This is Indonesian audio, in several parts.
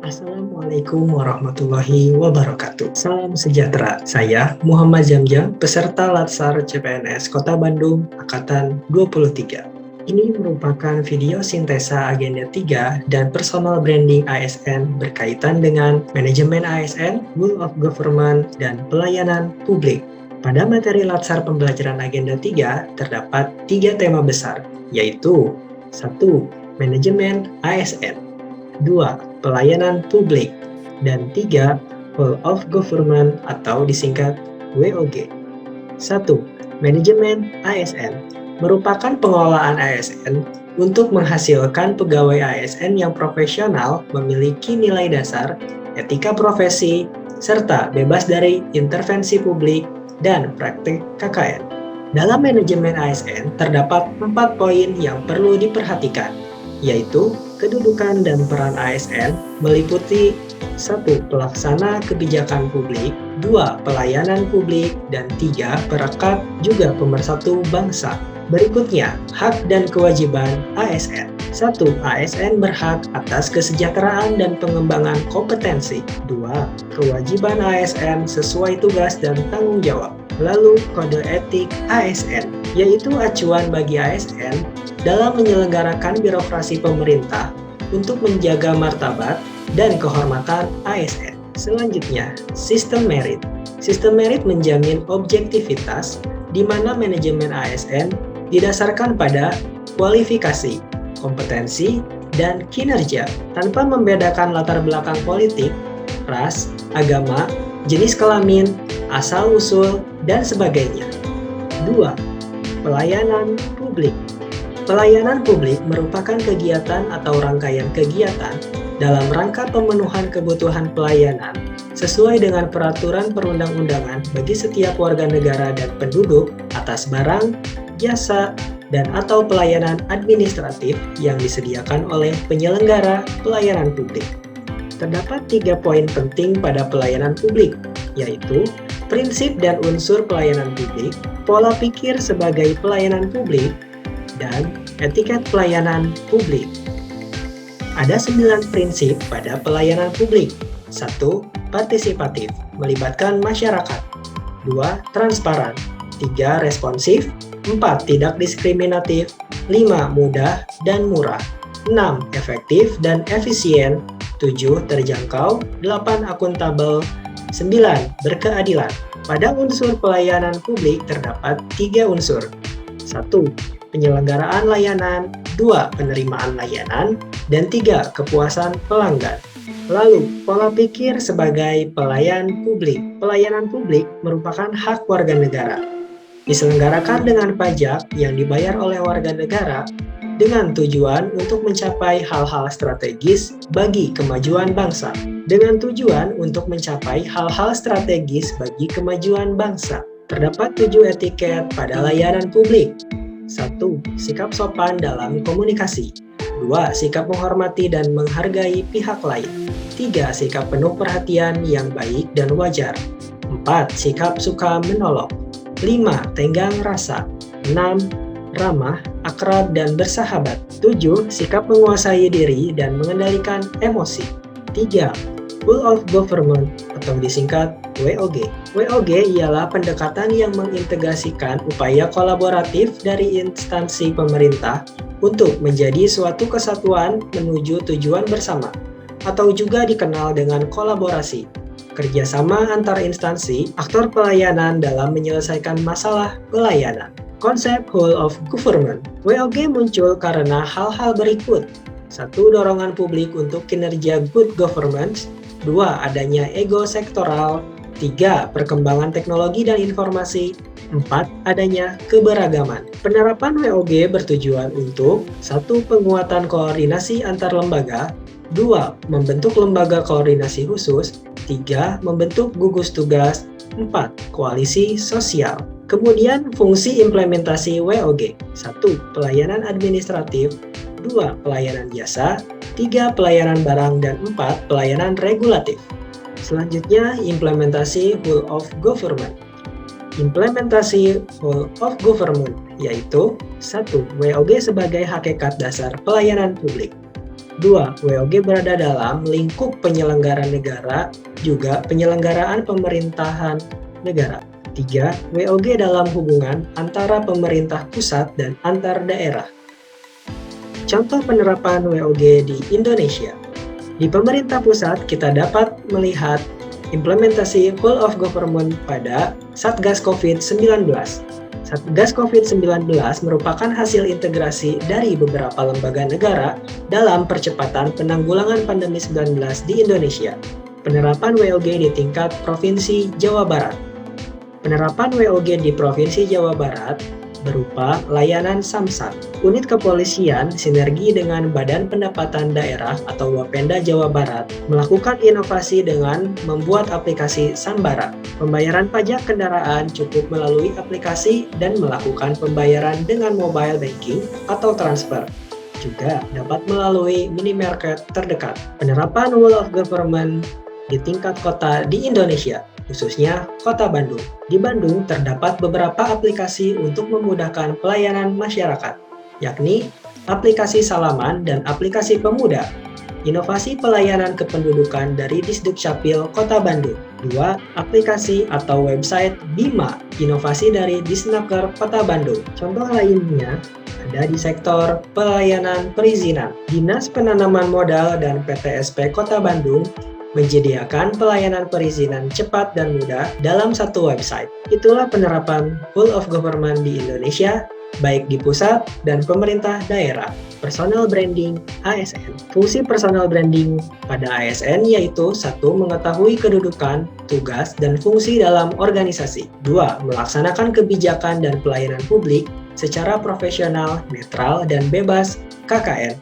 Assalamualaikum warahmatullahi wabarakatuh. Salam sejahtera. Saya Muhammad Jamjam, peserta Latsar CPNS Kota Bandung, Angkatan 23. Ini merupakan video sintesa agenda 3 dan personal branding ASN berkaitan dengan manajemen ASN, rule of government, dan pelayanan publik. Pada materi Latsar pembelajaran agenda 3 terdapat 3 tema besar, yaitu 1. Manajemen ASN, 2. Pelayanan publik, dan 3. Whole of Government atau disingkat WOG. 1. Manajemen ASN merupakan pengelolaan ASN untuk menghasilkan pegawai ASN yang profesional, memiliki nilai dasar, etika profesi, serta bebas dari intervensi publik dan praktik KKN. Dalam manajemen ASN terdapat 4 poin yang perlu diperhatikan, yaitu kedudukan dan peran ASN meliputi 1. Pelaksana kebijakan publik, 2. Pelayanan publik, dan 3. Perekat juga pemersatu bangsa. Berikutnya, hak dan kewajiban ASN. 1. ASN berhak atas kesejahteraan dan pengembangan kompetensi. 2. Kewajiban ASN sesuai tugas dan tanggung jawab. Lalu, kode etik ASN, yaitu acuan bagi ASN dalam menyelenggarakan birokrasi pemerintah untuk menjaga martabat dan kehormatan ASN. Selanjutnya, sistem merit. Sistem merit menjamin objektivitas di mana manajemen ASN didasarkan pada kualifikasi, kompetensi, dan kinerja tanpa membedakan latar belakang politik, ras, agama, jenis kelamin, asal-usul, dan sebagainya. 2. Pelayanan publik. Pelayanan publik merupakan kegiatan atau rangkaian kegiatan dalam rangka pemenuhan kebutuhan pelayanan sesuai dengan peraturan perundang-undangan bagi setiap warga negara dan penduduk atas barang, jasa, dan atau pelayanan administratif yang disediakan oleh penyelenggara pelayanan publik. Terdapat 3 poin penting pada pelayanan publik, yaitu prinsip dan unsur pelayanan publik, pola pikir sebagai pelayanan publik, dan etiket pelayanan publik. Ada 9 prinsip pada pelayanan publik. 1. Partisipatif, melibatkan masyarakat. 2. Transparan. 3. Responsif. 4. Tidak diskriminatif. 5. Mudah dan murah. 6. Efektif dan efisien. 7. Terjangkau. 8. Akuntabel. 9. Berkeadilan. Pada unsur pelayanan publik terdapat 3 unsur. 1. Penyelenggaraan layanan, 2. Penerimaan layanan, dan 3. Kepuasan pelanggan. Lalu, pola pikir sebagai pelayan publik. Pelayanan publik merupakan hak warga negara. Diselenggarakan dengan pajak yang dibayar oleh warga negara dengan tujuan untuk mencapai hal-hal strategis bagi kemajuan bangsa. Dengan tujuan untuk mencapai hal-hal strategis bagi kemajuan bangsa. Terdapat 7 etiket pada layanan publik. 1. Sikap sopan dalam komunikasi. 2. Sikap menghormati dan menghargai pihak lain. 3. Sikap penuh perhatian yang baik dan wajar. 4. Sikap suka menolong. 5. Tenggang rasa. 6. Ramah, akrab, dan bersahabat. 7. Sikap menguasai diri dan mengendalikan emosi. 3. Whole of Government atau disingkat WOG. WOG ialah pendekatan yang mengintegrasikan upaya kolaboratif dari instansi pemerintah untuk menjadi suatu kesatuan menuju tujuan bersama, atau juga dikenal dengan kolaborasi, kerjasama antar instansi, aktor pelayanan dalam menyelesaikan masalah pelayanan. Konsep Whole of Government. WOG muncul karena hal-hal berikut. 1. Dorongan publik untuk kinerja good governance. 2. Adanya ego sektoral. 3. Perkembangan teknologi dan informasi. 4. Adanya keberagaman. Penerapan WOG bertujuan untuk 1. Penguatan koordinasi antar lembaga. 2. Membentuk lembaga koordinasi khusus. 3. Membentuk gugus tugas. 4. Koalisi sosial. Kemudian fungsi implementasi WOG. 1. Pelayanan administratif. 2. Pelayanan jasa. 3. Pelayanan barang, dan 4. Pelayanan regulatif. Selanjutnya, implementasi Whole of Government. Implementasi Whole of Government yaitu 1. WOG sebagai hakikat dasar pelayanan publik. 2. WOG berada dalam lingkup penyelenggara negara, juga penyelenggaraan pemerintahan negara. 3. WOG dalam hubungan antara pemerintah pusat dan antar daerah. Contoh penerapan WOG di Indonesia. Di pemerintah pusat, kita dapat melihat implementasi Whole of Government pada Satgas COVID-19. Satgas COVID-19 merupakan hasil integrasi dari beberapa lembaga negara dalam percepatan penanggulangan pandemi 19 di Indonesia. Penerapan WOG di tingkat Provinsi Jawa Barat. Penerapan WOG di Provinsi Jawa Barat berupa layanan Samsat. Unit kepolisian sinergi dengan Badan Pendapatan Daerah atau Bapenda Jawa Barat melakukan inovasi dengan membuat aplikasi Sambara. Pembayaran pajak kendaraan cukup melalui aplikasi dan melakukan pembayaran dengan mobile banking atau transfer. Juga dapat melalui minimarket terdekat. Penerapan Whole of Government di tingkat kota di Indonesia, khususnya Kota Bandung. Di Bandung terdapat beberapa aplikasi untuk memudahkan pelayanan masyarakat, yakni aplikasi Salaman dan aplikasi Pemuda. Inovasi pelayanan kependudukan dari Disdukcapil Kota Bandung. 2. Aplikasi atau website Bima, inovasi dari Disnaker Kota Bandung. Contoh lainnya ada di sektor pelayanan perizinan. Dinas Penanaman Modal dan PTSP Kota Bandung menyediakan pelayanan perizinan cepat dan mudah dalam satu website. Itulah penerapan Whole of Government di Indonesia, baik di pusat dan pemerintah daerah. Personal branding ASN. Fungsi personal branding pada ASN yaitu 1. Mengetahui kedudukan, tugas, dan fungsi dalam organisasi. 2. Melaksanakan kebijakan dan pelayanan publik secara profesional, netral, dan bebas KKN.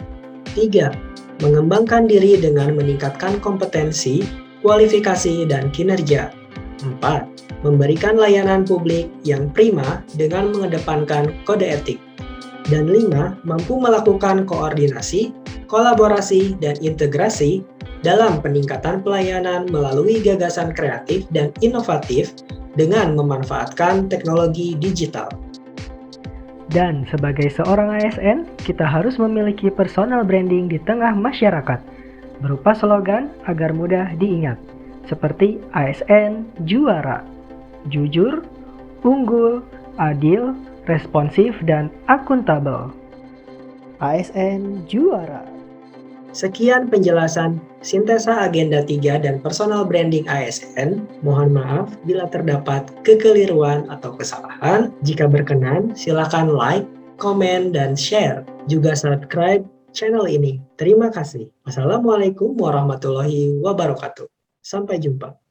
3. Mengembangkan diri dengan meningkatkan kompetensi, kualifikasi, dan kinerja. 4. Memberikan layanan publik yang prima dengan mengedepankan kode etik. Dan 5. Mampu melakukan koordinasi, kolaborasi, dan integrasi dalam peningkatan pelayanan melalui gagasan kreatif dan inovatif dengan memanfaatkan teknologi digital. Dan sebagai seorang ASN, kita harus memiliki personal branding di tengah masyarakat, berupa slogan agar mudah diingat, seperti ASN Juara, jujur, unggul, adil, responsif, dan akuntabel. ASN Juara. Sekian penjelasan sintesa agenda 3 dan personal branding ASN. Mohon maaf bila terdapat kekeliruan atau kesalahan. Jika berkenan, silakan like, komen, dan share. Juga subscribe channel ini. Terima kasih. Wassalamualaikum warahmatullahi wabarakatuh. Sampai jumpa.